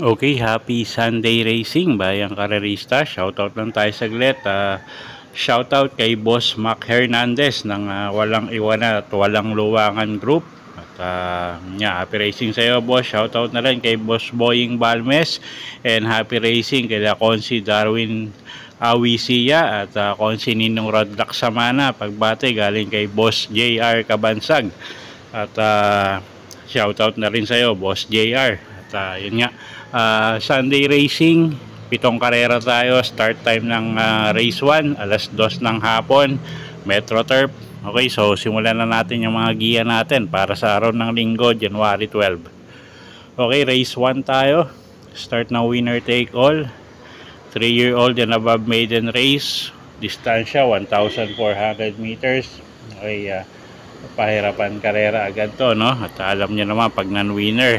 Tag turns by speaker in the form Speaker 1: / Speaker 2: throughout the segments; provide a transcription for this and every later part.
Speaker 1: Okay, happy Sunday racing bayang karerista. Shoutout lang tayo saglit. Shoutout kay Boss Mac Hernandez ng Walang Iwanan at Walang Luwangan Group. At happy racing sa iyo, boss. Shoutout na rin kay Boss Boying Balmes, and happy racing kay Consi Darwin Awisia at Consi Ninong Rodlack Samana. Pagbate galing kay Boss JR Kabansag. At shoutout na rin sa iyo, Boss JR. At yun nga, Sunday racing, 7 karera tayo. Start time ng race 1 alas 2 ng hapon, Metro Turf. Okay, so simulan na natin yung mga giya natin para sa araw ng linggo, January 12. Okay, race 1 tayo. Start ng winner take all, 3-year-old and above maiden race. Distansya 1,400 meters. Okay, pahirapan karera agad to, no? At alam nyo naman, pag non-winner,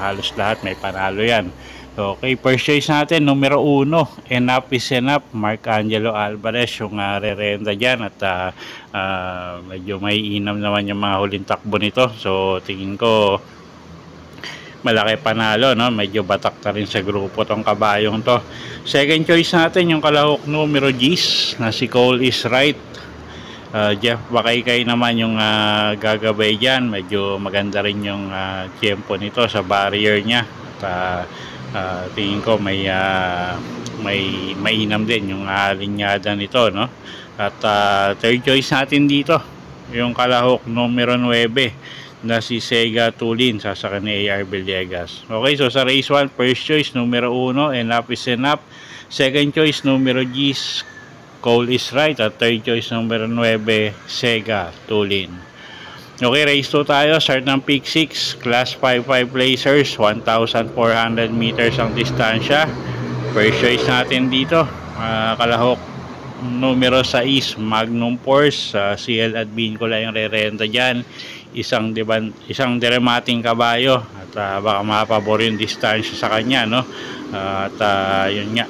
Speaker 1: halos lahat may panalo yan. Okay, first choice natin, numero 1, Enough is Enough, Mark Angelo Alvarez yung re-renta dyan. At medyo may inam naman yung mga huling takbo nito. So tingin ko malaki panalo, no? Medyo batak na rin sa grupo tong kabayong to. Second choice natin yung kalahok numero G's na si Cole is Right. Jeff Bakaykay naman yung gagabay dyan. Medyo maganda rin yung tempo nito sa barrier niya. At tingin ko may mainam din yung linyada nito, no? At third choice natin dito yung kalahok numero 9 na si Sega Tulin, sasakyan ni AR Villegas. Okay, so sa race 1, first choice numero 1, Enough is Enough. Second choice numero G, Cole is Right. At third choice numero 9, Sega Tulin. Okay, race 2 tayo. Start ng pick 6, class 5-5 placers, 1,400 meters ang distansya. First choice natin dito, kalahok numero 6, Magnum Force. CL Admin ko lang yung re-renta dyan. Isang deremating kabayo. At baka mapabor yung distansya sa kanya, no? At yun nga,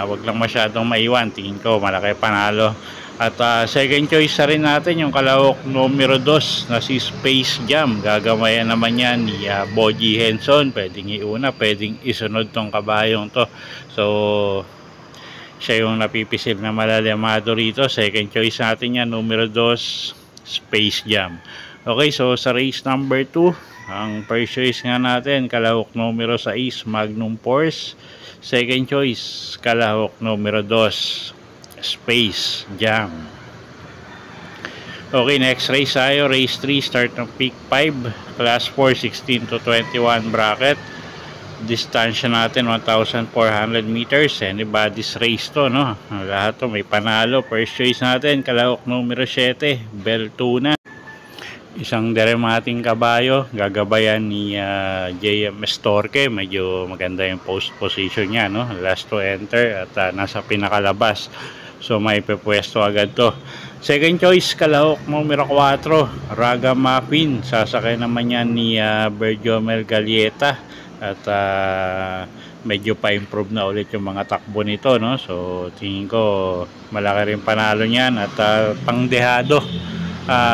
Speaker 1: wag lang masyadong maiwan. Tingin ko malaki panalo. At second choice na rin natin yung kalahok numero 2 na si Space Jam. Gagamayan naman yan ni Boji Henson. Pwedeng iuna, pwedeng isunod tong kabayong to. So siya yung napipisil na malalimado rito. Second choice natin yan, numero 2, Space Jam. Okay, so sa race number 2, ang first choice nga natin, kalahok numero 6, Magnum Force. Second choice, kalahok numero 2, Space Jam. Okay, next race tayo, race 3, start ng pick 5, class 4, 16 to 21 bracket. Distansya natin 1,400 meters. Anybody's race to, no? Lahat to may panalo. First choice natin, kalahok numero 7, Beltuna. Isang deremating kabayo, gagabayan ni JMS Torque. Medyo maganda yung post position niya, no? Last to enter at nasa pinakalabas. So may pepwesto agad to. Second choice, kalahok numero 4, Raga Muffin. Sasakay naman yan ni Berjomel Galieta. At medyo pa-improve na ulit yung mga takbo nito, no? So tingin ko malaki rin panalo niyan. At pangdehado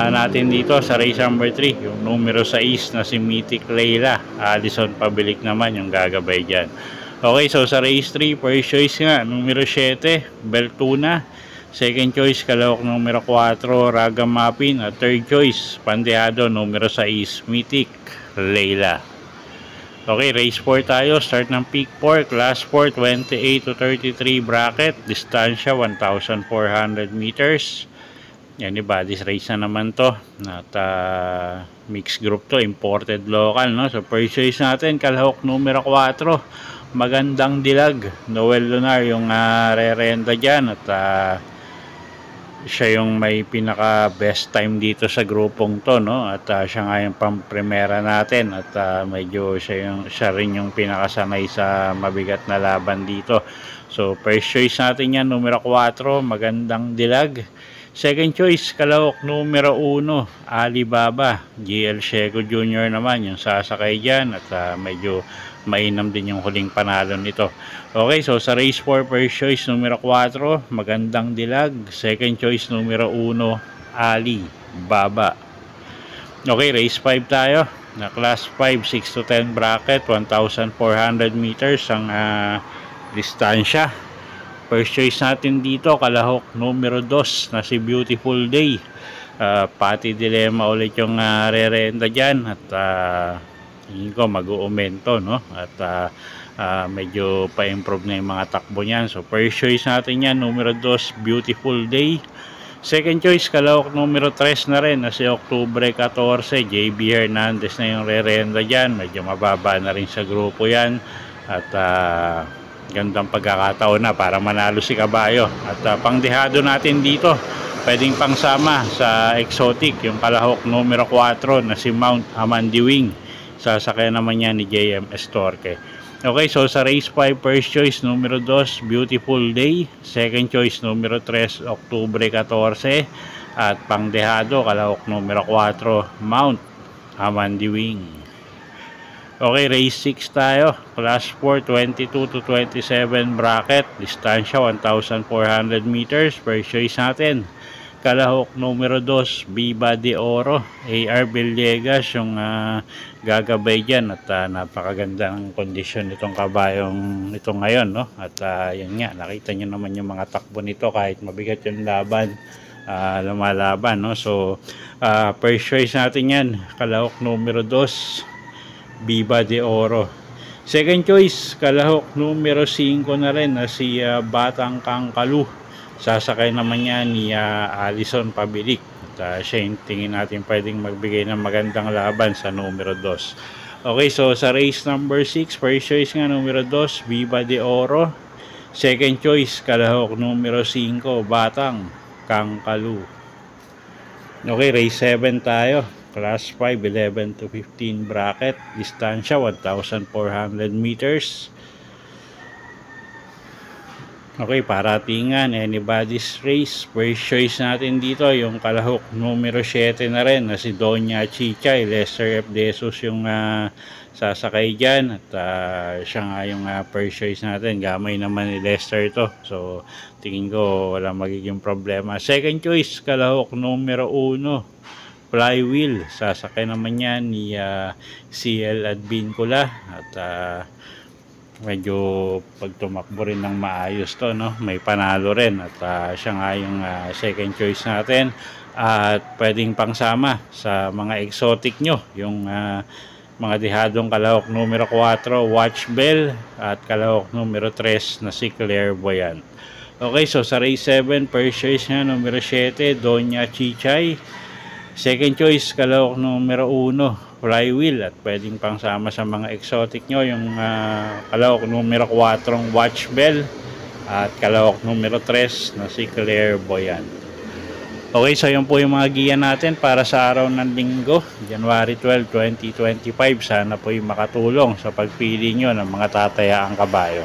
Speaker 1: natin dito sa race number 3, yung numero 6 na si Mythic Layla. Alison Pabilik naman yung gagabay dyan. Okay, so sa race 3, first choice nga, numero 7, Beltuna. Second choice, kalahok numero 4, Raga Muffin. At third choice, pandehado, numero 6, Mythic Layla. Okay, race 4 tayo. Start ng pick 4, class 4, 28 to 33 bracket. Distansya 1,400 meters. Anybody's race na naman to. At mixed group to, imported local, no? So first choice natin, kalahok numero 4, Magandang Dilag. Noel Lunar yung re-renta dyan. At siya yung may pinaka best time dito sa grupong to, no? At siya nga yung pang-primera natin. At medyo siya rin yung pinakasanay sa mabigat na laban dito. So first choice natin yan, numero 4, Magandang Dilag. Second choice, kalahok numero 1, Alibaba. GL Shego Jr. naman yung sasakay dyan at medyo mainam din yung huling panalo nito. Okay, so sa race 4, first choice numero 4, Magandang Dilag. Second choice numero 1, Alibaba. Okay, race 5 tayo. Na class 5, 6 to 10 bracket, 1,400 meters ang distansya. First choice natin dito, kalahok numero 2 na si Beautiful Day. Pati dilemma ulit yung re-renta dyan at tingin ko mag-uumento, no? At medyo pa-improve na yung mga takbo niyan. So first choice natin yan, numero 2, Beautiful Day. Second choice, kalahok numero 3 na rin na si Oktubre 14, JB Hernandez na yung re-renta dyan. Medyo mababa na rin sa grupo yan at gandang pagkakataon na para manalo si Kabayo. At pangdehado natin dito, pwedeng pangsama sa exotic yung kalahok numero 4 na si Mount Amandiwing. Sasakay naman yan ni JMS Torque. Okay, so sa race 5, first choice numero 2, Beautiful Day. Second choice numero 3, Oktubre 14. At pangdehado, kalahok numero 4, Mount Amandiwing. Okay, race 6 tayo. Class 4, 22 to 27 bracket. Distansya, 1,400 meters. First choice natin, kalahok numero 2, Viva de Oro. AR Villegas yung gagabay dyan. At napakaganda ng kondisyon nitong kabayong ito ngayon, no? At yun nga, nakita nyo naman yung mga takbo nito kahit mabigat yung laban. Lumalaban, no? So, first choice natin yan, kalahok numero 2, Viva de Oro. Second choice, kalahok numero 5 na rin na si Batang Kangkalu. Sasakay naman niya ni Alison Pabilik. At siya yung tingin natin pwedeng magbigay ng magandang laban sa numero 2. Okay, so sa race number 6, first choice nga numero 2, Viva de Oro. Second choice, kalahok numero 5, Batang Kangkalu. Okay, race 7 tayo. Class 5, 11 to 15 bracket. Distansya, 1,400 meters. Okay, paratingan, anybody's race. First choice natin dito, yung kalahok numero 7 na rin na si Doña Chichay. Lester F. Desus yung sasakay dyan. At siya nga yung first choice natin. Gamay naman ni Lester ito. So, tingin ko wala magiging problema. Second choice, kalahok numero 1, Flywheel. Sasakay naman yan ni CL Advincula. At medyo pag tumakbo rin ng maayos to, no? May panalo rin. At siya nga yung second choice natin. At pwedeng pangsama sa mga exotic nyo. Yung mga dihadong kalahok numero 4, Watch Bell. At kalahok numero 3 na si Clairvoyant. Okay, so sa race 7, first choice nga numero 7, Doña Chichay. Second choice, kalahok numero 1, Flywheel. At pwedeng pangsama sa mga exotic nyo yung kalahok numero 4, Watch Bell. At kalahok numero 3 na si Clairvoyant. Okay, so yun po yung mga giya natin para sa araw ng linggo, January 12, 2025. Sana po yung makatulong sa pagpili nyo ng mga tatayaang kabayo.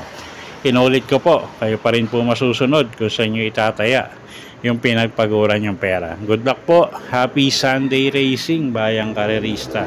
Speaker 1: Inulit ko po, kayo pa rin po masusunod kung saan nyo itataya yung pinagpaguran yung pera. Good luck po. Happy Sunday racing, bayang karerista.